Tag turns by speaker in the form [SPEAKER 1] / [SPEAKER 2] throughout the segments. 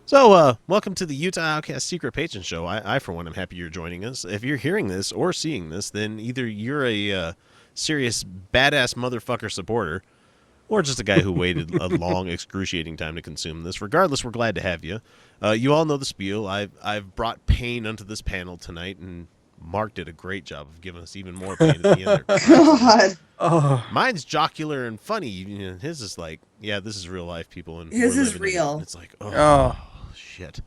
[SPEAKER 1] So, welcome to the Utah Outcast Secret Patron Show. I, for one, am happy you're joining us. If you're hearing this or seeing this, then either you're a serious badass motherfucker supporter, or just a guy who waited a long, excruciating time to consume this. Regardless, we're glad to have you. You all know the spiel. I've brought pain onto this panel tonight, and Mark did a great job of giving us even more pain at the end there.
[SPEAKER 2] God.
[SPEAKER 3] Oh,
[SPEAKER 1] Mine's jocular and funny. His is like, yeah, this is real life, people. And
[SPEAKER 2] His
[SPEAKER 1] we're
[SPEAKER 2] is
[SPEAKER 1] living
[SPEAKER 2] real.
[SPEAKER 1] in it. It's like,
[SPEAKER 3] oh.
[SPEAKER 1] shit.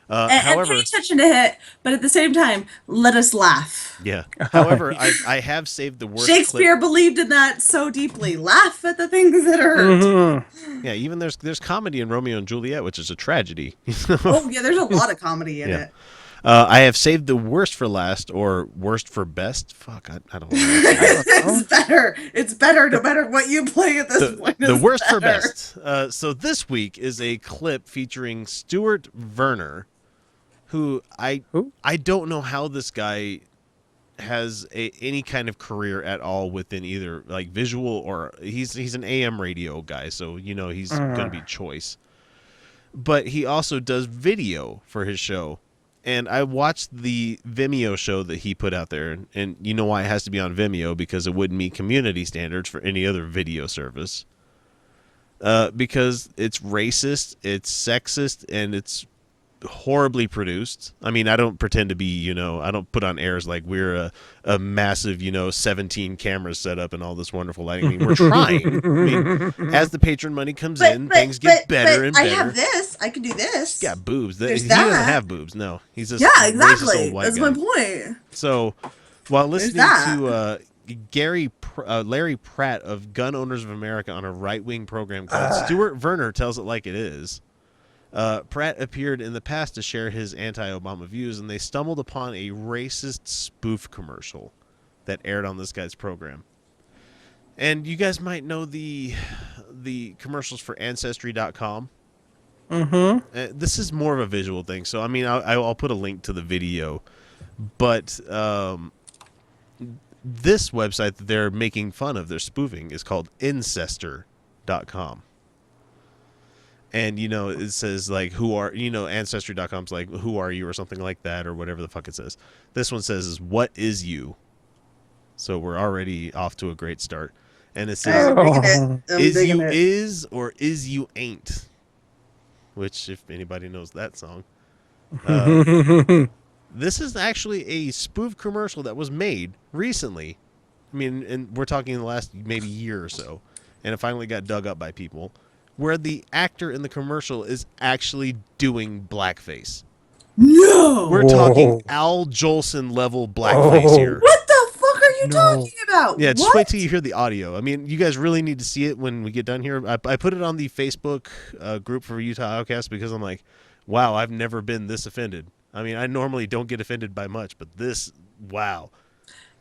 [SPEAKER 2] And
[SPEAKER 1] However,
[SPEAKER 2] pretty touching to hit, but at the same time, let us laugh.
[SPEAKER 1] yeah. However, I have saved the worst
[SPEAKER 2] Shakespeare
[SPEAKER 1] clip.
[SPEAKER 2] believed in that so deeply. Laugh at the things that hurt.
[SPEAKER 3] Mm-hmm.
[SPEAKER 1] Yeah, even there's comedy in Romeo and Juliet, which is a tragedy.
[SPEAKER 2] Oh, yeah, there's a lot of comedy in it.
[SPEAKER 1] I have saved the worst for last, or worst for best. Fuck, I don't know.
[SPEAKER 2] It's better. It's better no matter what you play at this point.
[SPEAKER 1] The
[SPEAKER 2] It's
[SPEAKER 1] worst for
[SPEAKER 2] better.
[SPEAKER 1] best. So this week is a clip featuring Stuart Werner, who I don't know how this guy has any kind of career at all within either like visual or he's an AM radio guy, so he's gonna be choice. But he also does video for his show. And I watched the Vimeo show that he put out there, and you know why it has to be on Vimeo, because it wouldn't meet community standards for any other video service. Because it's racist, it's sexist, and it's horribly produced. I mean, I don't pretend to be, I don't put on airs like we're a massive, 17 cameras set up and all this wonderful lighting. I mean, we're trying. I mean, as the patron money comes in, things get better and better.
[SPEAKER 2] I have this. I can do this.
[SPEAKER 1] He's got boobs. He
[SPEAKER 2] There's
[SPEAKER 1] doesn't
[SPEAKER 2] that.
[SPEAKER 1] have boobs. No, he's just
[SPEAKER 2] Yeah,
[SPEAKER 1] a racist
[SPEAKER 2] exactly.
[SPEAKER 1] old white
[SPEAKER 2] That's
[SPEAKER 1] guy.
[SPEAKER 2] my point.
[SPEAKER 1] So, while listening
[SPEAKER 2] that.
[SPEAKER 1] to Larry Pratt of Gun Owners of America on a right-wing program called Stuart Werner Tells It Like It Is, Pratt appeared in the past to share his anti-Obama views, and they stumbled upon a racist spoof commercial that aired on this guy's program. And you guys might know the commercials for Ancestry.com.
[SPEAKER 3] Mm-hmm.
[SPEAKER 1] This is more of a visual thing, so I mean, I'll put a link to the video, but this website that they're making fun of, they're spoofing, is called Ancestor.com. And, it says, like, Ancestry.com's like, who are you, or something like that, or whatever the fuck it says. This one says, what is you? So we're already off to a great start. And it says,
[SPEAKER 2] I'm
[SPEAKER 1] is
[SPEAKER 2] digging
[SPEAKER 1] you
[SPEAKER 2] it.
[SPEAKER 1] is, or is you ain't? Which, if anybody knows that song. This is actually a spoof commercial that was made recently. I mean, and we're talking in the last maybe year or so. And it finally got dug up by people, where the actor in the commercial is actually doing blackface.
[SPEAKER 2] No.
[SPEAKER 1] We're talking Al Jolson level blackface here.
[SPEAKER 2] What the fuck are you talking about?
[SPEAKER 1] Yeah, just
[SPEAKER 2] what?
[SPEAKER 1] wait till you hear the audio. I mean, you guys really need to see it when we get done here. I put it on the Facebook group for Utah Outcasts because I'm like, wow, I've never been this offended. I mean, I normally don't get offended by much, but this, wow.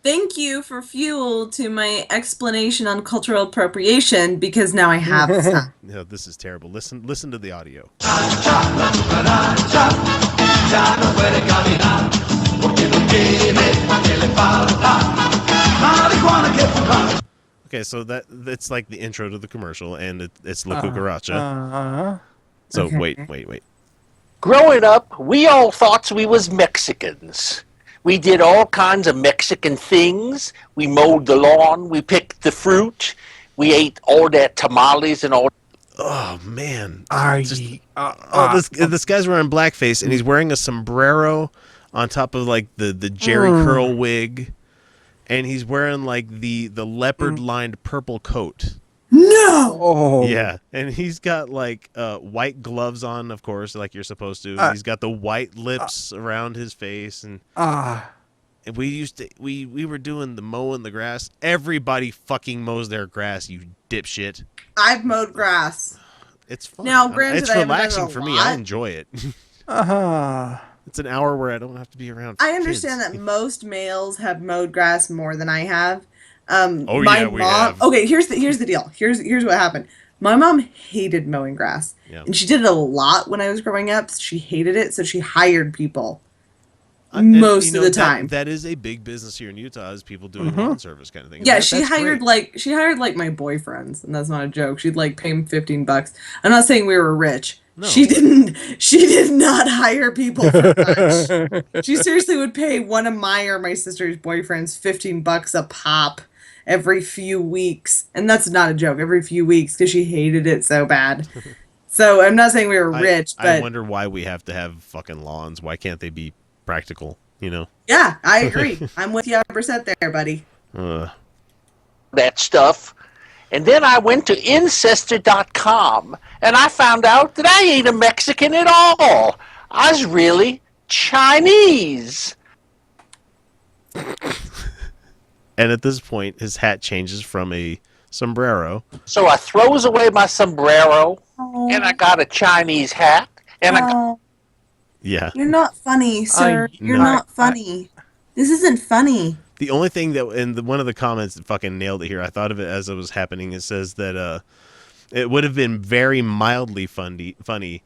[SPEAKER 2] Thank you for fuel to my explanation on cultural appropriation, because now I have some.
[SPEAKER 1] No, this is terrible. Listen to the audio. Okay, so that's like the intro to the commercial, and it's La Cucaracha. So wait.
[SPEAKER 4] Growing up, we all thought we was Mexicans. We did all kinds of Mexican things. We mowed the lawn. We picked the fruit. We ate all that tamales and all.
[SPEAKER 1] Oh man!
[SPEAKER 3] This
[SPEAKER 1] This guy's wearing blackface, and he's wearing a sombrero on top of like the Jerry curl wig, and he's wearing like the leopard lined purple coat.
[SPEAKER 2] No.
[SPEAKER 3] Oh.
[SPEAKER 1] Yeah, and he's got like white gloves on, of course, like you're supposed to. He's got the white lips around his face, and we were doing the mowing the grass. Everybody fucking mows their grass, you dipshit.
[SPEAKER 2] I've mowed grass.
[SPEAKER 1] It's fun.
[SPEAKER 2] Now, granted,
[SPEAKER 1] it's
[SPEAKER 2] I haven't done it
[SPEAKER 1] relaxing
[SPEAKER 2] a
[SPEAKER 1] for me.
[SPEAKER 2] lot.
[SPEAKER 1] I enjoy it. It's an hour where I don't have to be around.
[SPEAKER 2] I understand that most males have mowed grass more than I have.
[SPEAKER 1] Oh,
[SPEAKER 2] My
[SPEAKER 1] yeah, we
[SPEAKER 2] mom.
[SPEAKER 1] have.
[SPEAKER 2] Okay, here's the deal. Here's what happened. My mom hated mowing grass,
[SPEAKER 1] Yeah.
[SPEAKER 2] and she did it a lot when I was growing up. She hated it, so she hired people. most of the time.
[SPEAKER 1] That is a big business here in Utah, is people doing lawn service kind of thing.
[SPEAKER 2] Yeah,
[SPEAKER 1] that's
[SPEAKER 2] she hired
[SPEAKER 1] great.
[SPEAKER 2] like my boyfriends, and that's not a joke. She'd like pay him $15. I'm not saying we were rich.
[SPEAKER 1] No.
[SPEAKER 2] She did not hire people for much. She seriously would pay one of my or my sister's boyfriends $15 a pop every few weeks. And that's not a joke, every few weeks, because she hated it so bad. So I'm not saying we were rich, but
[SPEAKER 1] I wonder why we have to have fucking lawns. Why can't they be practical,
[SPEAKER 2] Yeah, I agree. I'm with you 100% there, buddy.
[SPEAKER 4] That stuff. And then I went to Ancestor.com, and I found out that I ain't a Mexican at all. I was really Chinese.
[SPEAKER 1] And at this point, his hat changes from a sombrero.
[SPEAKER 4] So I throws away my sombrero, and I got a Chinese hat, and
[SPEAKER 1] Yeah.
[SPEAKER 2] You're not funny, sir. You're not funny. This isn't funny.
[SPEAKER 1] The only thing that, in one of the comments that fucking nailed it here, I thought of it as it was happening. It says that it would have been very mildly funny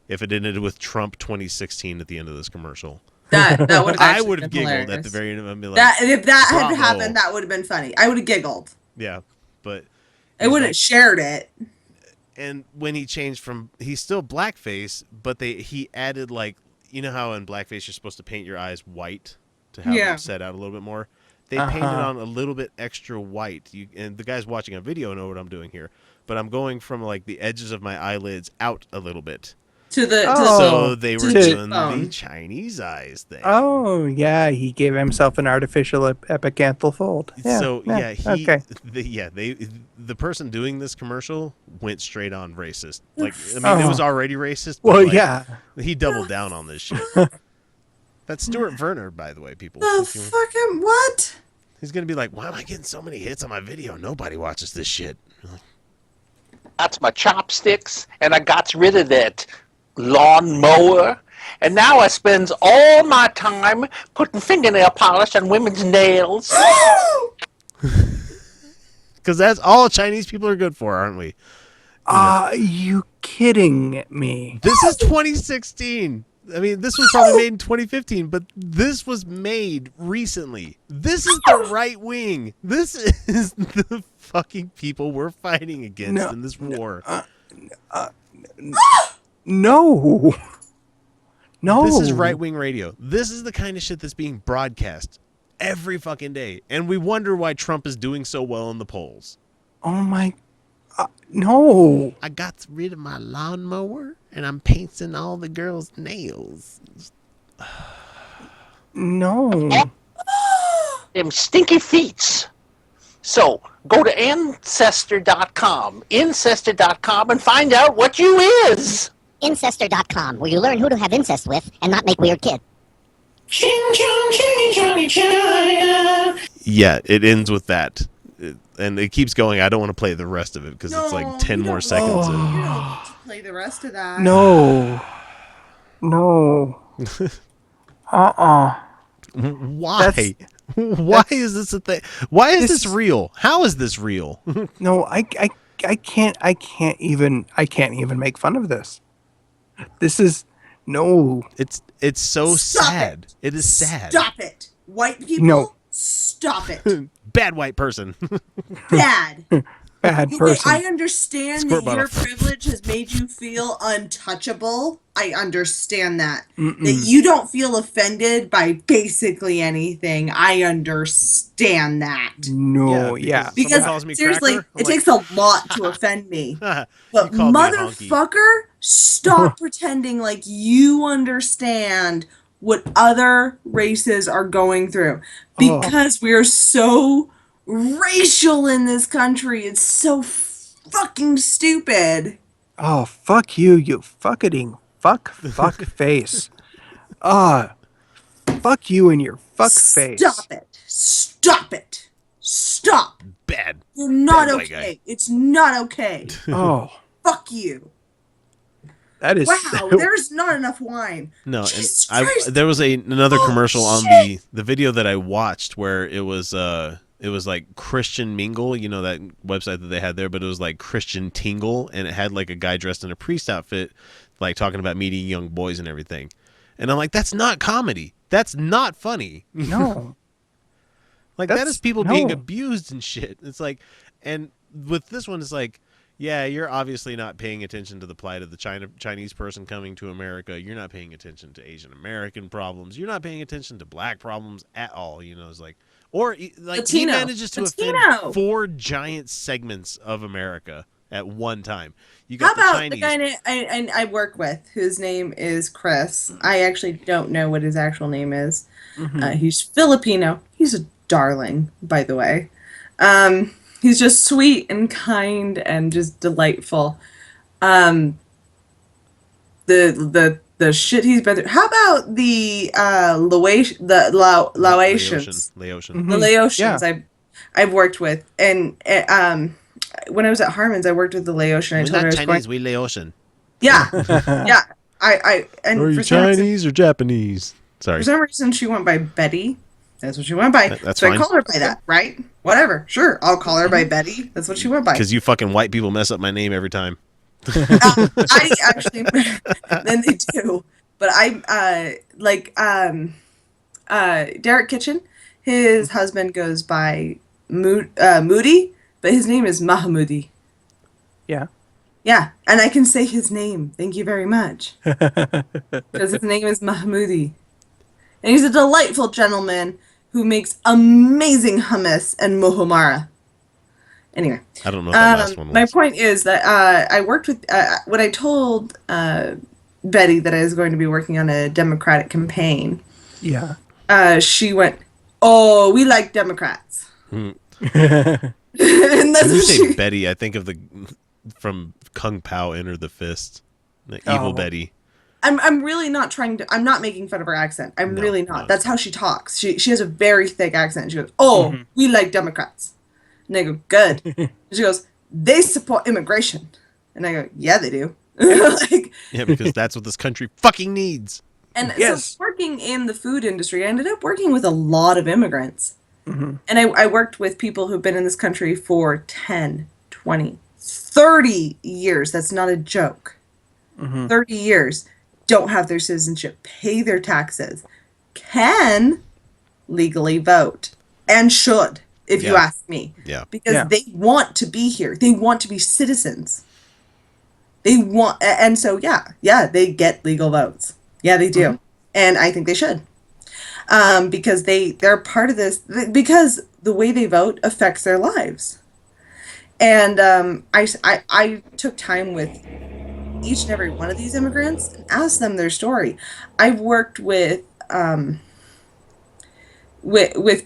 [SPEAKER 1] if it ended with Trump 2016 at the end of this commercial.
[SPEAKER 2] That would have
[SPEAKER 1] I would have
[SPEAKER 2] been
[SPEAKER 1] giggled
[SPEAKER 2] hilarious.
[SPEAKER 1] at the very end. I'd be like,
[SPEAKER 2] that if that had
[SPEAKER 1] bravo.
[SPEAKER 2] happened, that would have been funny. I would have giggled.
[SPEAKER 1] Yeah, but
[SPEAKER 2] I wouldn't have shared it.
[SPEAKER 1] And when he changed from, he's still blackface, but he added, like, you know how in blackface you're supposed to paint your eyes white to have them set out a little bit more? They painted on a little bit extra white. And the guys watching a video know what I'm doing here. But I'm going from, like, the edges of my eyelids out a little bit. So they were doing the Chinese eyes thing.
[SPEAKER 3] Oh, yeah. He gave himself an artificial epicantral fold. Yeah,
[SPEAKER 1] So,
[SPEAKER 3] okay.
[SPEAKER 1] The person doing this commercial went straight on racist. Like, I mean, it was already racist. But
[SPEAKER 3] Well,
[SPEAKER 1] like,
[SPEAKER 3] yeah.
[SPEAKER 1] He doubled down on this shit. That's Stuart Werner, by the way, people.
[SPEAKER 2] Fucking what?
[SPEAKER 1] He's going to be like, why am I getting so many hits on my video? Nobody watches this shit.
[SPEAKER 4] that's my chopsticks, and I got rid of that lawn mower. And now I spends all my time putting fingernail polish on women's nails.
[SPEAKER 1] Because that's all Chinese people are good for, aren't we?
[SPEAKER 3] Are you kidding me?
[SPEAKER 1] This is 2016. I mean, this was probably made in 2015, but this was made recently. This is the right wing. This is the fucking people we're fighting against in this war.
[SPEAKER 3] No.
[SPEAKER 1] This is right-wing radio. This is the kind of shit that's being broadcast every fucking day. And we wonder why Trump is doing so well in the polls.
[SPEAKER 3] Oh my... no.
[SPEAKER 1] I got rid of my lawnmower, and I'm painting all the girls' nails.
[SPEAKER 3] No.
[SPEAKER 4] Them stinky feets. So, go to Ancestor.com, and find out what you is.
[SPEAKER 5] Ancestor.com, where you learn who to have incest with and not make weird kids.
[SPEAKER 1] Yeah, it ends with that. And it keeps going. I don't want to play the rest of it because it's like 10 more seconds.
[SPEAKER 2] You don't get to play the rest of that.
[SPEAKER 3] No. No.
[SPEAKER 1] Why? Why is this a thing? Why is this real? How is this real?
[SPEAKER 3] No, I can't even make fun of this. This is no.
[SPEAKER 1] It's so sad. It is sad.
[SPEAKER 2] Stop it. White people, stop it.
[SPEAKER 1] Bad white person.
[SPEAKER 2] Bad.
[SPEAKER 3] Bad
[SPEAKER 2] Okay,
[SPEAKER 3] person.
[SPEAKER 2] I understand
[SPEAKER 1] Squirt
[SPEAKER 2] that your
[SPEAKER 1] bottle.
[SPEAKER 2] privilege has made you feel untouchable. I understand that. That you don't feel offended by basically anything. I understand that.
[SPEAKER 3] No, yeah.
[SPEAKER 2] Because
[SPEAKER 1] calls me
[SPEAKER 2] seriously,
[SPEAKER 1] cracker, I'm
[SPEAKER 2] it takes a lot to offend me. But
[SPEAKER 1] You called me a honky.
[SPEAKER 2] motherfucker, stop pretending like you understand what other races are going through. Because we are so racial in this country. It's so fucking stupid.
[SPEAKER 3] Oh, fuck you, you fucking fuck face. Fuck you and your fuck face.
[SPEAKER 2] Stop it. Stop it. Stop.
[SPEAKER 1] Bad.
[SPEAKER 2] You're not
[SPEAKER 1] Bad white
[SPEAKER 2] okay.
[SPEAKER 1] guy.
[SPEAKER 2] It's not okay.
[SPEAKER 3] Oh,
[SPEAKER 2] Fuck you.
[SPEAKER 3] that is
[SPEAKER 2] Wow, there's not enough wine.
[SPEAKER 1] No,
[SPEAKER 2] Jesus
[SPEAKER 1] and
[SPEAKER 2] Christ.
[SPEAKER 1] there was another
[SPEAKER 2] Oh,
[SPEAKER 1] commercial on
[SPEAKER 2] shit.
[SPEAKER 1] the video that I watched where it was like Christian Mingle, you know, that website that they had there, but it was like Christian Tingle, and it had like a guy dressed in a priest outfit, like talking about meeting young boys and everything. And I'm like, that's not comedy. That's not funny.
[SPEAKER 3] No.
[SPEAKER 1] Like, that is people being abused and shit. It's like, and with this one, it's like, yeah, you're obviously not paying attention to the plight of the Chinese person coming to America. You're not paying attention to Asian American problems. You're not paying attention to black problems at all. You know, it's like, or like
[SPEAKER 2] Latino.
[SPEAKER 1] he manages to
[SPEAKER 2] Latino.
[SPEAKER 1] offend 4 giant segments of America at one time. You
[SPEAKER 2] How
[SPEAKER 1] got
[SPEAKER 2] about
[SPEAKER 1] the Chinese.
[SPEAKER 2] the guy I work with, whose name is Chris? I actually don't know what his actual name is. He's Filipino. He's a darling, by the way. He's just sweet and kind and just delightful. The shit he's been through. How about the Laotians?
[SPEAKER 1] Laotian.
[SPEAKER 2] The Laotians
[SPEAKER 3] Yeah.
[SPEAKER 2] I've worked with, and when I was at Harmon's, I worked with the Laotian. I
[SPEAKER 1] We're
[SPEAKER 2] told her I
[SPEAKER 1] not
[SPEAKER 2] was
[SPEAKER 1] Chinese,
[SPEAKER 2] going.
[SPEAKER 1] we Laotian.
[SPEAKER 2] Yeah, yeah. And
[SPEAKER 1] Are you
[SPEAKER 2] for some reason,
[SPEAKER 1] Chinese or Japanese? Sorry.
[SPEAKER 2] for some reason, she went by Betty. That's what she went by.
[SPEAKER 1] That's
[SPEAKER 2] so
[SPEAKER 1] fine.
[SPEAKER 2] I call her by that, right? Whatever. Sure, I'll call her by Betty. That's what she went by.
[SPEAKER 1] Because you fucking white people mess up my name every time.
[SPEAKER 2] I actually, then they do. But Derek Kitchen, his husband goes by Moody, but his name is Mahamoudi.
[SPEAKER 3] Yeah.
[SPEAKER 2] Yeah, and I can say his name. Thank you very much. Because his name is Mahmoudi. And he's a delightful gentleman who makes amazing hummus and mohomara. Anyway.
[SPEAKER 1] I don't know what that last one was.
[SPEAKER 2] My point is that I worked with... when I told Betty that I was going to be working on a Democratic campaign,
[SPEAKER 3] Yeah.
[SPEAKER 2] she went, "Oh, we like Democrats." And that's
[SPEAKER 1] When you
[SPEAKER 2] what
[SPEAKER 1] say
[SPEAKER 2] she...
[SPEAKER 1] Betty, I think of from Kung Pao Enter the Fist. The evil Betty.
[SPEAKER 2] I'm really not trying to... I'm not making fun of her accent. I'm
[SPEAKER 1] No,
[SPEAKER 2] really not.
[SPEAKER 1] no.
[SPEAKER 2] That's how she talks. She has a very thick accent. She goes, "Oh, we like Democrats." And I go, "Good." And she goes, "They support immigration." And I go, "Yeah, they do." Like,
[SPEAKER 1] Yeah, because that's what this country fucking needs.
[SPEAKER 2] and
[SPEAKER 3] Yes.
[SPEAKER 2] so working in the food industry, I ended up working with a lot of immigrants. And I worked with people who've been in this country for 10, 20, 30 years. That's not a joke. 30 years. Don't have their citizenship, pay their taxes, can legally vote, and should, if you
[SPEAKER 1] Yeah.
[SPEAKER 2] ask me.
[SPEAKER 1] Yeah.
[SPEAKER 2] Because they want to be here. They want to be citizens. They want, and so yeah, they get legal votes. Yeah, they do. And I think they should. Because they're part of this, because the way they vote affects their lives. And I took time with each and every one of these immigrants and asked them their story. I've worked with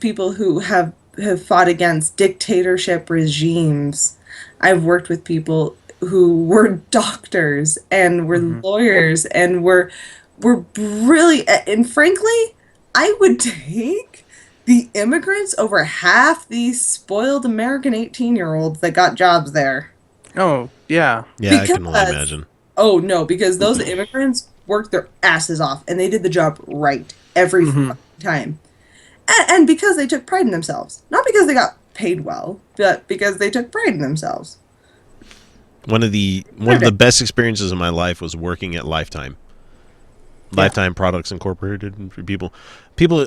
[SPEAKER 2] people who have fought against dictatorship regimes. I've worked with people who were doctors and were lawyers and were brilliant. And frankly, I would take the immigrants over half these spoiled American 18-year-olds that got jobs there.
[SPEAKER 3] Oh, yeah.
[SPEAKER 1] Yeah, I can only
[SPEAKER 2] Because-
[SPEAKER 1] imagine.
[SPEAKER 2] Oh, no, because those immigrants worked their asses off, and they did the job right every fucking time. And because they took pride in themselves. Not because they got paid well, but because they took pride in themselves.
[SPEAKER 1] One of the best experiences of my life was working at Lifetime. Lifetime Products Incorporated. And for people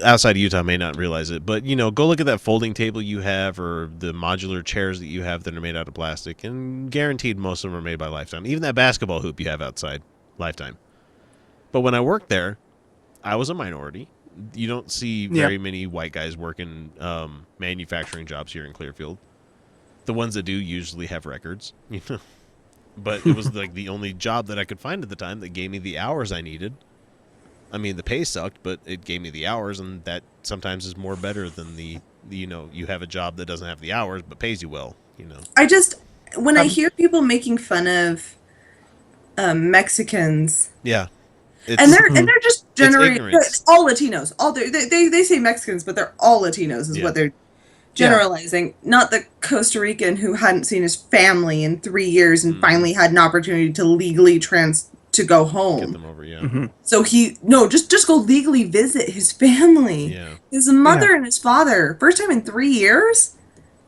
[SPEAKER 1] outside of Utah may not realize it, but go look at that folding table you have, or the modular chairs that you have that are made out of plastic, and guaranteed most of them are made by Lifetime. Even that basketball hoop you have outside, Lifetime. But when I worked there, I was a minority. You don't see very many white guys working manufacturing jobs here in Clearfield. The ones that do usually have records, But it was like the only job that I could find at the time that gave me the hours I needed. I mean, the pay sucked, but it gave me the hours, and that sometimes is more better than you have a job that doesn't have the hours but pays you well.
[SPEAKER 2] When I hear people making fun of Mexicans,
[SPEAKER 1] Yeah.
[SPEAKER 2] and they're just generating
[SPEAKER 1] ignorance.
[SPEAKER 2] all Latinos. They say Mexicans, but they're all Latinos is what they're generalizing. Not the Costa Rican who hadn't seen his family in 3 years and finally had an opportunity to legally to go home.
[SPEAKER 1] Get them over,
[SPEAKER 2] So just go legally visit his family.
[SPEAKER 1] Yeah.
[SPEAKER 2] His mother and his father. First time in 3 years?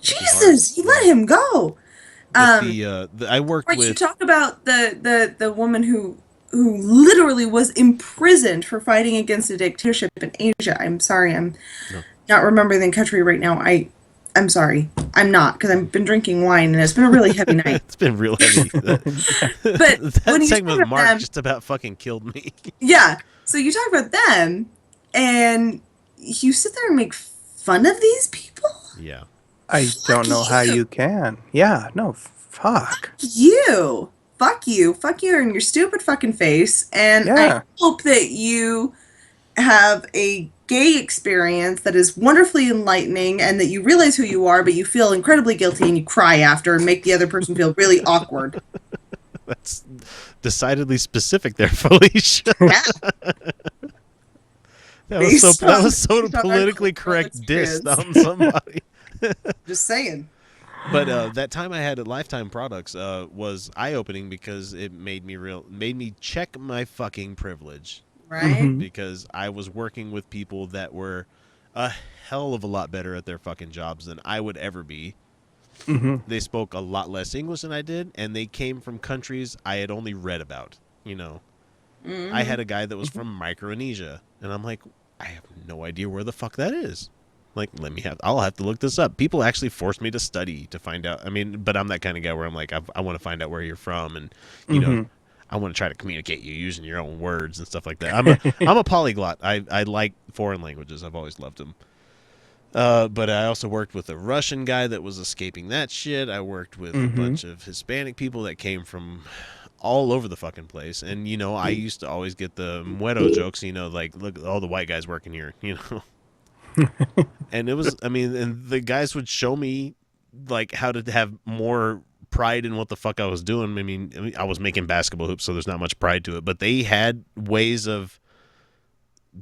[SPEAKER 2] Jesus, you let him go.
[SPEAKER 1] But I worked
[SPEAKER 2] Right,
[SPEAKER 1] with...
[SPEAKER 2] you talk about the woman who who literally was imprisoned for fighting against a dictatorship in Asia. I'm sorry, I'm not remembering the country right now. I'm sorry. I'm not, because I've been drinking wine and it's been a really heavy night.
[SPEAKER 1] It's been real heavy.
[SPEAKER 2] But
[SPEAKER 1] That
[SPEAKER 2] when you
[SPEAKER 1] segment
[SPEAKER 2] talk
[SPEAKER 1] with
[SPEAKER 2] about
[SPEAKER 1] Mark
[SPEAKER 2] them,
[SPEAKER 1] just about fucking killed me.
[SPEAKER 2] yeah. So you talk about them, and you sit there and make fun of these people?
[SPEAKER 1] Yeah.
[SPEAKER 3] I don't know how you can. Yeah, no, fuck.
[SPEAKER 2] You. Fuck you. Fuck you and your stupid fucking face. And
[SPEAKER 3] Yeah.
[SPEAKER 2] I hope that you have a gay experience that is wonderfully enlightening and that you realize who you are, but you feel incredibly guilty and you cry after and make the other person feel really awkward.
[SPEAKER 1] That's decidedly specific there, Felicia.
[SPEAKER 2] Yeah.
[SPEAKER 1] That was so
[SPEAKER 2] based on
[SPEAKER 1] politically
[SPEAKER 2] our
[SPEAKER 1] correct
[SPEAKER 2] cultural
[SPEAKER 1] diss
[SPEAKER 2] experience.
[SPEAKER 1] on somebody.
[SPEAKER 2] Just saying.
[SPEAKER 1] But that time I had at Lifetime Products was eye-opening because it made me check my fucking privilege.
[SPEAKER 2] Right?
[SPEAKER 3] Mhm.
[SPEAKER 1] Because I was working with people that were a hell of a lot better at their fucking jobs than I would ever be.
[SPEAKER 3] Mhm.
[SPEAKER 1] They spoke a lot less English than I did, and they came from countries I had only read about. You know, I had a guy that was from Micronesia, and I'm like, I have no idea where the fuck that is. Like, I'll have to look this up. People actually forced me to study to find out. I mean, but I'm that kind of guy where I'm like, I want to find out where you're from, and you know, I want to try to communicate you using your own words and stuff like that. I'm a polyglot. I like foreign languages. I've always loved them. But I also worked with a Russian guy that was escaping that shit. I worked with a bunch of Hispanic people that came from all over the fucking place. And, you know, I used to always get the muero jokes, you know, like, look, all the white guys working here, you know. And it was, I mean, and the guys would show me, like, how to have more pride in what the fuck I was doing. I mean, I was making basketball hoops, so there's not much pride to it. But they had ways of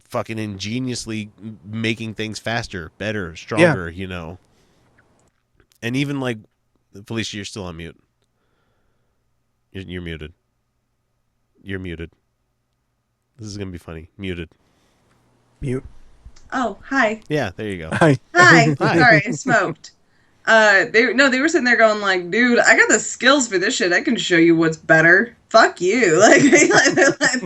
[SPEAKER 1] fucking ingeniously making things faster, better, stronger, you know. And even like, Felicia, you're still on mute. You're muted. You're muted. This is gonna be funny. Muted.
[SPEAKER 3] Mute.
[SPEAKER 2] Oh, hi.
[SPEAKER 1] Yeah, there you go.
[SPEAKER 3] Hi.
[SPEAKER 2] Hi. Sorry, I smoked. They were sitting there going like, dude, I got the skills for this shit. I can show you what's better. Fuck you. Like,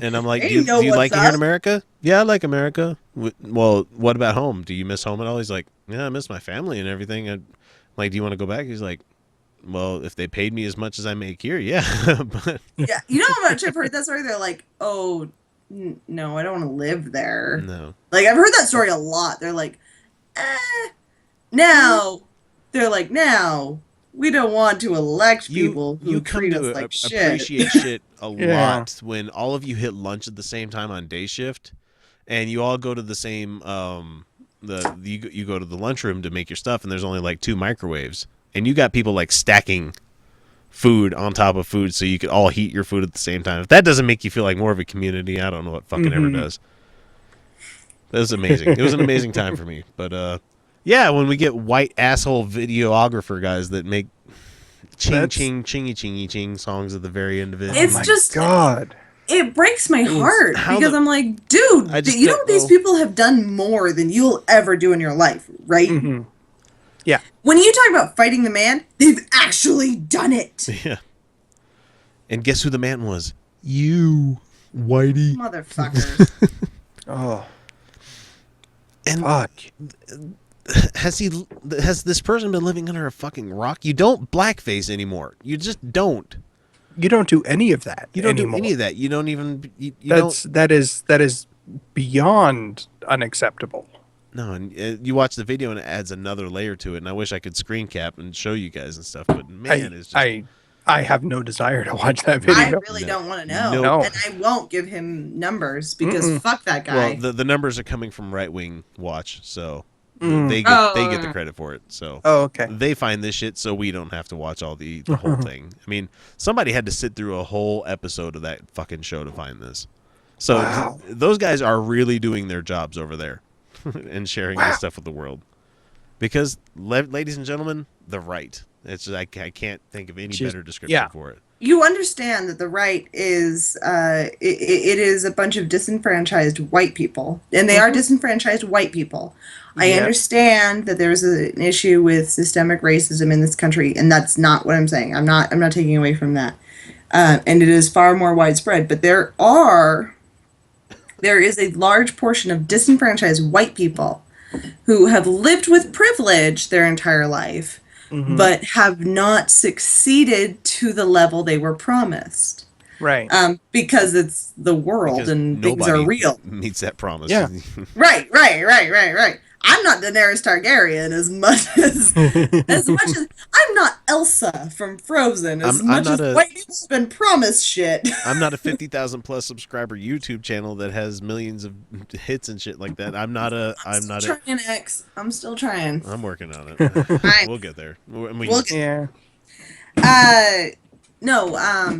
[SPEAKER 1] And I'm like,
[SPEAKER 2] they
[SPEAKER 1] do you
[SPEAKER 2] know what's
[SPEAKER 1] like it here in
[SPEAKER 2] up.
[SPEAKER 1] America? Yeah, I like America. Well, what about home? Do you miss home at all? He's like, yeah, I miss my family and everything. I'm like, do you want to go back? He's like, well, if they paid me as much as I make here, yeah. But
[SPEAKER 2] Yeah, you know how much I've heard that story? They're like, oh, no, I don't want to live there.
[SPEAKER 1] no.
[SPEAKER 2] Like, I've heard that story a lot. They're like, now, they're like, now, we don't want to elect people who
[SPEAKER 1] you come
[SPEAKER 2] treat
[SPEAKER 1] to
[SPEAKER 2] us like shit.
[SPEAKER 1] appreciate shit a
[SPEAKER 3] Yeah.
[SPEAKER 1] lot when all of you hit lunch at the same time on day shift, and you all go to the same you go to the lunchroom to make your stuff, and there's only like 2 microwaves, and you got people like stacking food on top of food so you could all heat your food at the same time. If that doesn't make you feel like more of a community, I don't know what fucking ever does. That was amazing. It was an amazing time for me. But yeah, when we get white asshole videographer guys that make ching chingy chingy ching songs at the very end of it.
[SPEAKER 2] It's
[SPEAKER 3] Oh my
[SPEAKER 2] just
[SPEAKER 3] God.
[SPEAKER 2] It breaks my heart
[SPEAKER 1] how
[SPEAKER 2] because
[SPEAKER 1] the-
[SPEAKER 2] I'm like, dude,
[SPEAKER 1] I just
[SPEAKER 2] you know
[SPEAKER 1] don't
[SPEAKER 2] these
[SPEAKER 1] know.
[SPEAKER 2] people have done more than you'll ever do in your life, right?
[SPEAKER 3] Mhm. Yeah.
[SPEAKER 2] When you talk about fighting the man, they've actually done it.
[SPEAKER 1] Yeah. And guess who the man was? You, Whitey.
[SPEAKER 2] Motherfuckers.
[SPEAKER 3] Oh,
[SPEAKER 1] And
[SPEAKER 3] fuck.
[SPEAKER 1] has this person been living under a fucking rock? You don't blackface anymore. You just don't.
[SPEAKER 3] You don't do any of that.
[SPEAKER 1] You don't
[SPEAKER 3] anymore.
[SPEAKER 1] do any of that. You don't even. You don't.
[SPEAKER 3] That is beyond unacceptable.
[SPEAKER 1] No, and you watch the video and it adds another layer to it. And I wish I could screen cap and show you guys and stuff. But man, it's just
[SPEAKER 3] I have no desire to watch that
[SPEAKER 2] I
[SPEAKER 3] video.
[SPEAKER 2] really
[SPEAKER 1] No.
[SPEAKER 2] don't want to know.
[SPEAKER 1] No.
[SPEAKER 2] And I won't give him numbers because fuck that guy.
[SPEAKER 1] well, the numbers are coming from Right Wing Watch, so
[SPEAKER 3] Mm.
[SPEAKER 1] they get the credit for it. So
[SPEAKER 3] Oh, okay.
[SPEAKER 1] they find this shit, so we don't have to watch all the whole thing. I mean, somebody had to sit through a whole episode of that fucking show to find this. So
[SPEAKER 3] Wow.
[SPEAKER 1] those guys are really doing their jobs over there and sharing this stuff with the world. Because, ladies and gentlemen, the right. It's just, I can't think of any
[SPEAKER 3] Just-
[SPEAKER 1] better description
[SPEAKER 3] yeah.
[SPEAKER 1] for it.
[SPEAKER 2] You understand that the right is it is a bunch of disenfranchised white people, and they are disenfranchised white people. I
[SPEAKER 3] Yep.
[SPEAKER 2] understand that there's an issue with systemic racism in this country, and that's not what I'm saying. I'm not taking away from that. and it is far more widespread. But there is a large portion of disenfranchised white people who have lived with privilege their entire life, but have not succeeded to the level they were promised.
[SPEAKER 3] Right.
[SPEAKER 2] Because it's the world
[SPEAKER 1] Because
[SPEAKER 2] and things are real.
[SPEAKER 1] Meets that promise.
[SPEAKER 3] Yeah.
[SPEAKER 2] Right. I'm not Daenerys Targaryen as much as I'm not Elsa from Frozen as much as white people's been promised shit.
[SPEAKER 1] I'm not a 50,000 plus subscriber YouTube channel that has millions of hits and shit like that. I'm still trying. I'm working on it. We'll get there.
[SPEAKER 2] No,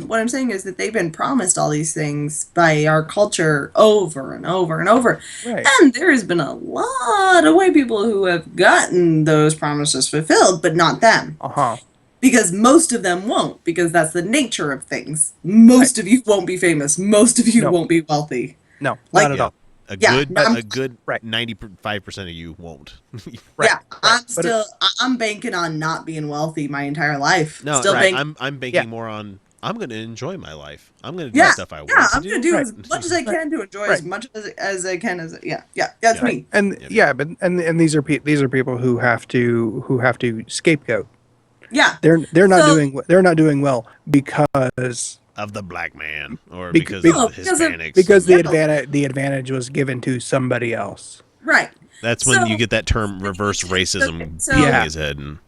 [SPEAKER 2] what I'm saying is that they've been promised all these things by our culture over and over and over.
[SPEAKER 3] Right.
[SPEAKER 2] And there has been a lot of white people who have gotten those promises fulfilled, but not them. Because most of them won't, because that's the nature of things. Most of you won't be famous. Most of you won't be wealthy.
[SPEAKER 3] No, not at all.
[SPEAKER 1] A good 95% of you won't.
[SPEAKER 2] Yeah, I'm banking on not being wealthy my entire life.
[SPEAKER 1] No, I'm banking more on I'm going to enjoy my life. I'm going to do stuff I want to do.
[SPEAKER 2] I'm going to do as much as I can to enjoy as much as I can. That's me.
[SPEAKER 3] And and these are people who have to scapegoat.
[SPEAKER 2] Yeah,
[SPEAKER 3] they're not doing well because
[SPEAKER 1] of the black man or because of Hispanics.
[SPEAKER 3] Because the advantage was given to somebody else.
[SPEAKER 2] Right.
[SPEAKER 1] That's when you get that term reverse racism in his head.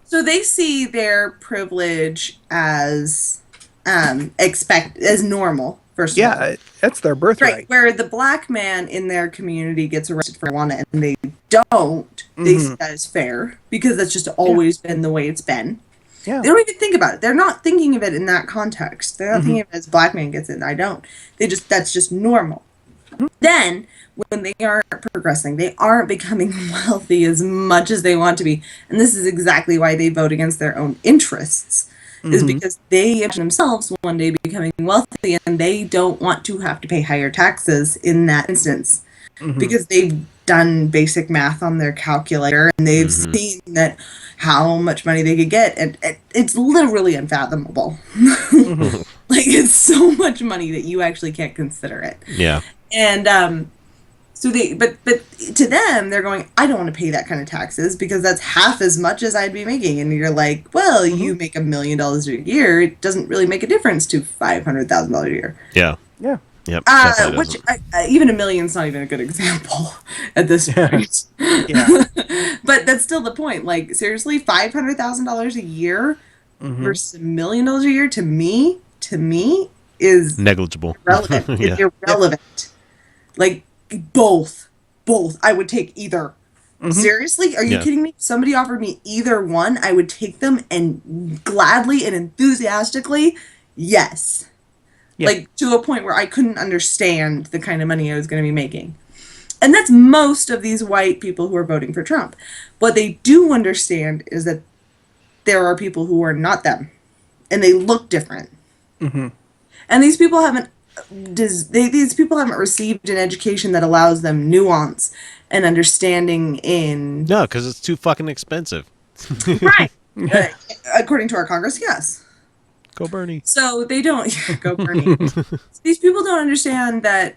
[SPEAKER 2] So they see their privilege as normal, first of all.
[SPEAKER 3] Yeah, that's their birthright.
[SPEAKER 2] Right, where the black man in their community gets arrested for marijuana and they don't, they see that as fair because that's just always been the way it's been.
[SPEAKER 3] Yeah.
[SPEAKER 2] They don't even think about it. They're not thinking of it in that context. They're not thinking of it as black man gets it and I don't. That's just normal. Then, when they aren't progressing, they aren't becoming wealthy as much as they want to be. And this is exactly why they vote against their own interests. Is because they imagine themselves one day becoming wealthy and they don't want to have to pay higher taxes in that instance. Because they've done basic math on their calculator and they've seen that how much money they could get, and it's literally unfathomable. Like, it's so much money that you actually can't consider it.
[SPEAKER 1] Yeah.
[SPEAKER 2] And so but to them, they're going, I don't want to pay that kind of taxes because that's half as much as I'd be making. And you're like, well, you make $1 million a year. It doesn't really make a difference to $500,000 a year.
[SPEAKER 1] Yeah.
[SPEAKER 3] Yeah.
[SPEAKER 1] Yep.
[SPEAKER 2] Which even $1 million's not even a good example at this point.
[SPEAKER 3] Yeah.
[SPEAKER 2] But that's still the point. Like, seriously, $500,000 a year versus $1 million a year to me is
[SPEAKER 1] negligible.
[SPEAKER 2] Irrelevant. It's irrelevant. Like, both. I would take either. Seriously? Are you kidding me? If somebody offered me either one, I would take them, and gladly and enthusiastically, yes. Yeah. Like, to a point where I couldn't understand the kind of money I was going to be making. And that's most of these white people who are voting for Trump. What they do understand is that there are people who are not them. And they look different. And these people haven't received an education that allows them nuance and understanding in...
[SPEAKER 1] No, because it's too fucking expensive.
[SPEAKER 2] Right. According to our Congress, yes.
[SPEAKER 1] Go Bernie.
[SPEAKER 2] So they don't... Go Bernie. These people don't understand that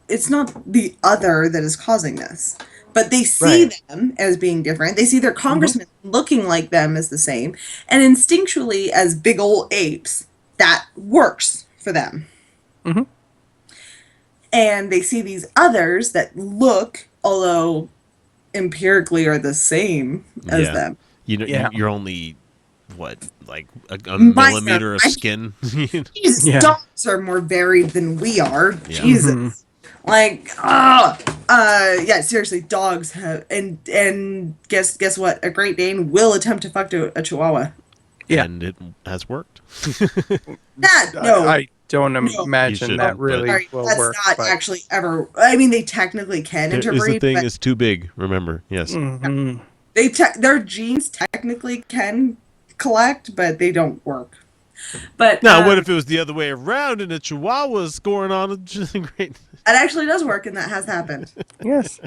[SPEAKER 2] it's not the other that is causing this. But they see them as being different. They see their congressmen looking like them as the same. And instinctually, as big old apes, that works for them. And they see these others that look, although empirically are the same as them.
[SPEAKER 1] You're only, what, like a millimeter of skin?
[SPEAKER 2] Jesus, dogs are more varied than we are. Yeah. Jesus. Like, seriously, dogs have, and guess what? A Great Dane will attempt to fuck a Chihuahua.
[SPEAKER 3] Yeah.
[SPEAKER 1] And it has worked.
[SPEAKER 2] No.
[SPEAKER 3] I don't imagine that really will
[SPEAKER 2] that's
[SPEAKER 3] work.
[SPEAKER 2] That's not actually ever... I mean, they technically can interbreed.
[SPEAKER 1] The thing is too big, remember. Yes.
[SPEAKER 2] Their genes technically can collect, but they don't work. But
[SPEAKER 1] now, what if it was the other way around and a Chihuahua scoring on a Great...
[SPEAKER 2] It actually does work, and that has happened.
[SPEAKER 3] Yes.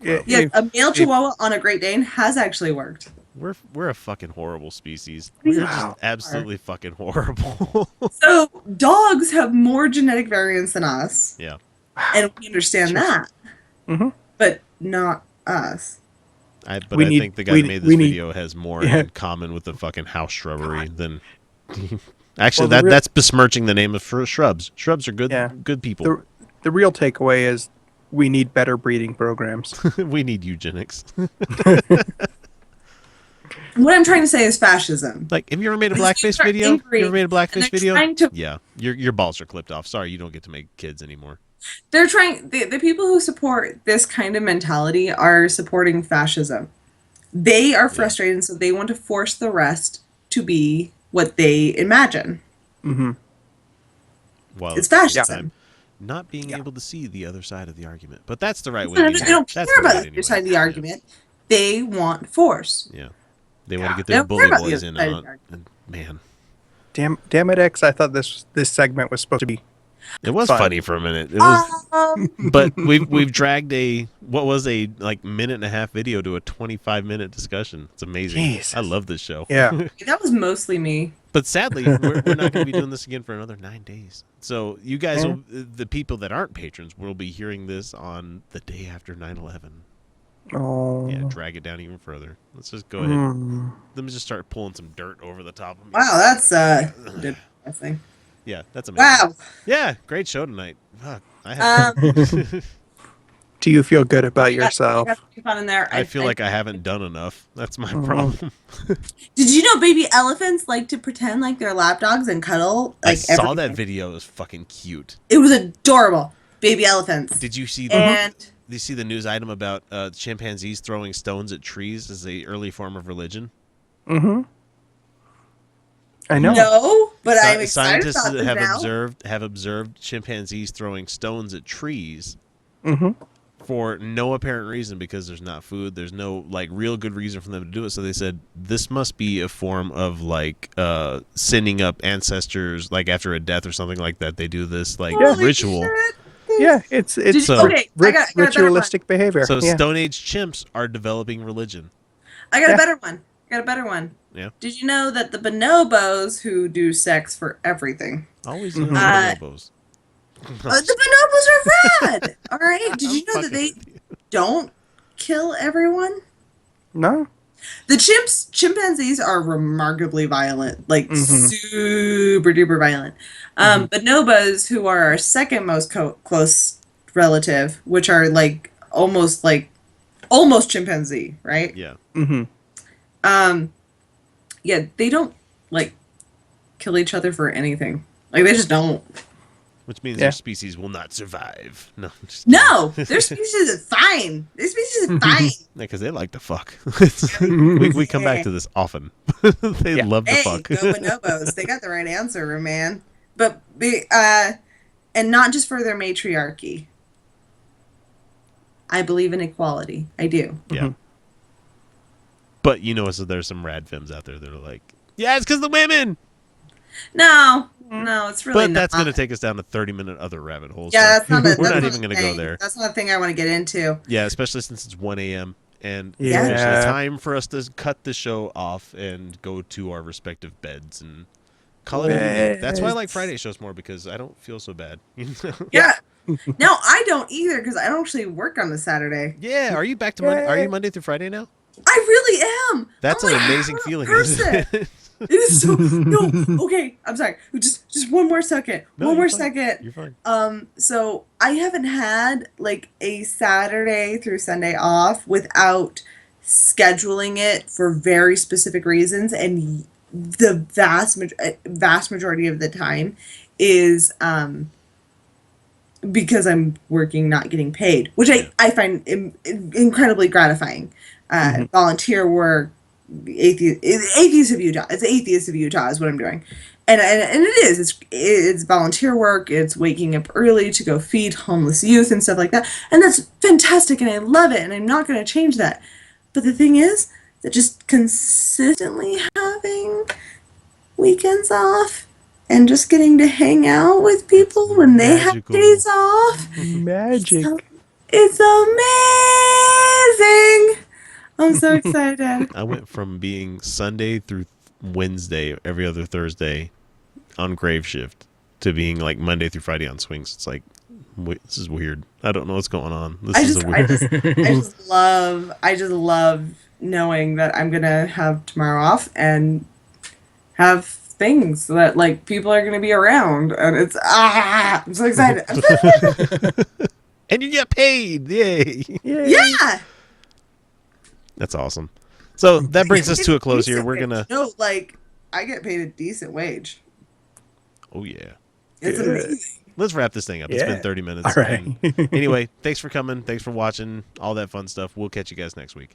[SPEAKER 2] Yes, a male Chihuahua on a Great Dane has actually worked.
[SPEAKER 1] We're a fucking horrible species. We're just
[SPEAKER 3] Wow.
[SPEAKER 1] absolutely fucking horrible.
[SPEAKER 2] So dogs have more genetic variants than us,
[SPEAKER 1] Yeah.
[SPEAKER 2] and we understand that,
[SPEAKER 3] Mm-hmm.
[SPEAKER 2] but not us.
[SPEAKER 1] I
[SPEAKER 3] We need-
[SPEAKER 1] think the guy
[SPEAKER 3] we-
[SPEAKER 1] that made
[SPEAKER 3] we
[SPEAKER 1] this
[SPEAKER 3] need-
[SPEAKER 1] video has more
[SPEAKER 3] Yeah.
[SPEAKER 1] in common with the fucking house shrubbery than. Actually,
[SPEAKER 3] Well,
[SPEAKER 1] that's besmirching the name of shrubs. Shrubs are good,
[SPEAKER 3] Yeah.
[SPEAKER 1] good people.
[SPEAKER 3] The real takeaway is we need better breeding programs.
[SPEAKER 1] We need eugenics.
[SPEAKER 2] What I'm trying to say is fascism.
[SPEAKER 1] Like, have you ever made a
[SPEAKER 2] These
[SPEAKER 1] blackface
[SPEAKER 2] people are
[SPEAKER 1] video?
[SPEAKER 2] angry,
[SPEAKER 1] You ever made a
[SPEAKER 2] and
[SPEAKER 1] blackface
[SPEAKER 2] they're
[SPEAKER 1] video?
[SPEAKER 2] trying to-
[SPEAKER 1] Yeah, your balls are clipped off. Sorry, you don't get to make kids anymore.
[SPEAKER 2] They're trying. The people who support this kind of mentality are supporting fascism. They are frustrated, so they want to force the rest to be what they imagine.
[SPEAKER 3] Mm-hmm.
[SPEAKER 1] While
[SPEAKER 2] It's
[SPEAKER 1] at the same
[SPEAKER 2] fascism.
[SPEAKER 1] time not being able to see the other side of the argument. But that's the right way.
[SPEAKER 2] They
[SPEAKER 1] to do it.
[SPEAKER 2] don't
[SPEAKER 1] That's
[SPEAKER 2] care
[SPEAKER 1] the
[SPEAKER 2] about
[SPEAKER 1] right
[SPEAKER 2] the
[SPEAKER 1] anyway.
[SPEAKER 2] other side of the
[SPEAKER 1] Yeah.
[SPEAKER 2] argument. They want force.
[SPEAKER 1] Yeah. They want to get
[SPEAKER 2] They
[SPEAKER 1] their
[SPEAKER 2] don't care
[SPEAKER 1] bully
[SPEAKER 2] about the
[SPEAKER 1] boys
[SPEAKER 2] other
[SPEAKER 1] in
[SPEAKER 2] side of
[SPEAKER 1] on.
[SPEAKER 2] the argument.
[SPEAKER 1] And man,
[SPEAKER 3] Damn it, X! I thought this segment was supposed to be.
[SPEAKER 1] it was
[SPEAKER 3] Fun.
[SPEAKER 1] funny for a minute. It was,
[SPEAKER 2] Um,
[SPEAKER 1] but we've dragged a minute and a half video to a 25-minute discussion. It's amazing.
[SPEAKER 3] Jesus.
[SPEAKER 1] I love this show.
[SPEAKER 3] Yeah.
[SPEAKER 2] that was mostly me.
[SPEAKER 1] But sadly, we're not going to be doing this again for another 9 days. So you guys,
[SPEAKER 3] Yeah.
[SPEAKER 1] the people that aren't patrons, will be hearing this on the day after 9/11.
[SPEAKER 3] Oh.
[SPEAKER 1] Yeah, drag it down even further. Let's just go ahead.
[SPEAKER 3] Mm.
[SPEAKER 1] Let me just start pulling some dirt over the top of me.
[SPEAKER 2] Wow, that's depressing.
[SPEAKER 1] Yeah, that's amazing.
[SPEAKER 2] Wow.
[SPEAKER 1] Yeah, great show tonight. Fuck, I have.
[SPEAKER 3] Do you feel good about
[SPEAKER 2] I got
[SPEAKER 3] yourself?
[SPEAKER 2] some fun in there.
[SPEAKER 1] I feel like I haven't done enough. That's my
[SPEAKER 3] Mhm.
[SPEAKER 1] problem.
[SPEAKER 2] Did you know baby elephants like to pretend like they're lap dogs and cuddle?
[SPEAKER 1] I
[SPEAKER 2] Like
[SPEAKER 1] saw
[SPEAKER 2] every-
[SPEAKER 1] that video. It was fucking cute.
[SPEAKER 2] It was adorable. Baby elephants.
[SPEAKER 1] Did you see
[SPEAKER 2] And
[SPEAKER 1] did you see the news item about chimpanzees throwing stones at trees as a early form of religion?
[SPEAKER 3] Mm-hmm. I know.
[SPEAKER 2] no, but I'm excited
[SPEAKER 1] Scientists
[SPEAKER 2] about this now.
[SPEAKER 1] have observed chimpanzees throwing stones at trees
[SPEAKER 3] Mm-hmm.
[SPEAKER 1] for no apparent reason, because there's not food. There's no like real good reason for them to do it. So they said this must be a form of like sending up ancestors, like after a death or something like that. They do this like
[SPEAKER 2] Holy
[SPEAKER 1] ritual.
[SPEAKER 2] shit.
[SPEAKER 3] Yeah, it's
[SPEAKER 2] Did you-
[SPEAKER 1] So-
[SPEAKER 2] okay, I got a better one.
[SPEAKER 3] ritualistic behavior.
[SPEAKER 1] So
[SPEAKER 3] yeah.
[SPEAKER 1] Stone Age chimps are developing religion.
[SPEAKER 2] I got
[SPEAKER 3] Yeah.
[SPEAKER 2] a better one.
[SPEAKER 1] Yeah.
[SPEAKER 2] Did you know that the bonobos who do sex for everything?
[SPEAKER 1] Always
[SPEAKER 3] Mhm.
[SPEAKER 1] bonobos.
[SPEAKER 2] The bonobos are rad. All right. Did you know that they
[SPEAKER 1] Fucking with you.
[SPEAKER 2] don't kill everyone?
[SPEAKER 3] No.
[SPEAKER 2] The chimpanzees are remarkably violent, like
[SPEAKER 3] Mhm.
[SPEAKER 2] super duper violent. Bonobos, who are our second most close relative, which are like almost chimpanzee, right?
[SPEAKER 1] Yeah.
[SPEAKER 3] Mm-hmm.
[SPEAKER 2] Yeah, they don't like kill each other for anything. Like they just don't.
[SPEAKER 1] Which means
[SPEAKER 3] Yeah.
[SPEAKER 1] their species will not survive. No. I'm just kidding.
[SPEAKER 2] No, their species is fine. Their species is fine.
[SPEAKER 1] Because they like to fuck. we come back to this often. They
[SPEAKER 3] Yeah.
[SPEAKER 1] love to
[SPEAKER 2] Hey,
[SPEAKER 1] fuck.
[SPEAKER 2] go bonobos. They got the right answer, man. But and not just for their matriarchy. I believe in equality. I do.
[SPEAKER 1] Yeah. But you know, so there's some rad femmes out there that are like, yeah, it's because the women.
[SPEAKER 2] No, it's really
[SPEAKER 1] But that's
[SPEAKER 2] not.
[SPEAKER 1] going to take us down to 30-minute other rabbit holes.
[SPEAKER 2] Yeah,
[SPEAKER 1] so
[SPEAKER 2] that's not.
[SPEAKER 1] we're
[SPEAKER 2] that's
[SPEAKER 1] not
[SPEAKER 2] not
[SPEAKER 1] even
[SPEAKER 2] a
[SPEAKER 1] going to go
[SPEAKER 2] thing.
[SPEAKER 1] there.
[SPEAKER 2] That's not a thing I want to get into.
[SPEAKER 1] Yeah, especially since it's 1 a.m. And
[SPEAKER 3] Yeah.
[SPEAKER 1] there's time for us to cut the show off and go to our respective beds and call it a day. That's why I like Friday shows more, because I don't feel so bad.
[SPEAKER 2] Yeah. No, I don't either because I don't actually work on the Saturday.
[SPEAKER 1] Yeah, are you back to Monday? Are you Monday through Friday now?
[SPEAKER 2] I really am.
[SPEAKER 1] That's
[SPEAKER 2] I'm
[SPEAKER 1] an
[SPEAKER 2] like,
[SPEAKER 1] amazing
[SPEAKER 2] what a
[SPEAKER 1] feeling.
[SPEAKER 2] person.
[SPEAKER 1] Isn't it?
[SPEAKER 2] It is so no. Okay, I'm sorry. Just one more second.
[SPEAKER 1] No,
[SPEAKER 2] one
[SPEAKER 1] you're
[SPEAKER 2] more
[SPEAKER 1] fine.
[SPEAKER 2] second.
[SPEAKER 1] You're fine.
[SPEAKER 2] So I haven't had like a Saturday through Sunday off without scheduling it for very specific reasons, and the vast majority of the time is because I'm working, not getting paid, which I find incredibly gratifying. Volunteer work, Atheist of Utah. It's Atheist of Utah is what I'm doing. And it is. It's volunteer work. It's waking up early to go feed homeless youth and stuff like that. And that's fantastic, and I love it, and I'm not going to change that. But the thing is that just consistently having weekends off and just getting to hang out with people when they have
[SPEAKER 1] Magical.
[SPEAKER 2] days off,
[SPEAKER 3] Magic.
[SPEAKER 2] it's amazing. I'm so excited.
[SPEAKER 1] I went from being Sunday through Wednesday, every other Thursday on grave shift, to being like Monday through Friday on swings. It's like, this is weird. I don't know what's going on. This is a weird.
[SPEAKER 2] I just love knowing that I'm gonna have tomorrow off and have things that like people are gonna be around, and I'm so excited.
[SPEAKER 1] And you get paid. Yay.
[SPEAKER 2] Yeah.
[SPEAKER 1] That's awesome. So that brings us to a close here. We're gonna
[SPEAKER 2] I get paid a decent wage.
[SPEAKER 1] Oh yeah.
[SPEAKER 2] It's amazing.
[SPEAKER 1] Let's wrap this thing up. It's been 30 minutes.
[SPEAKER 3] All right.
[SPEAKER 1] Anyway, thanks for coming. Thanks for watching. All that fun stuff. We'll catch you guys next week.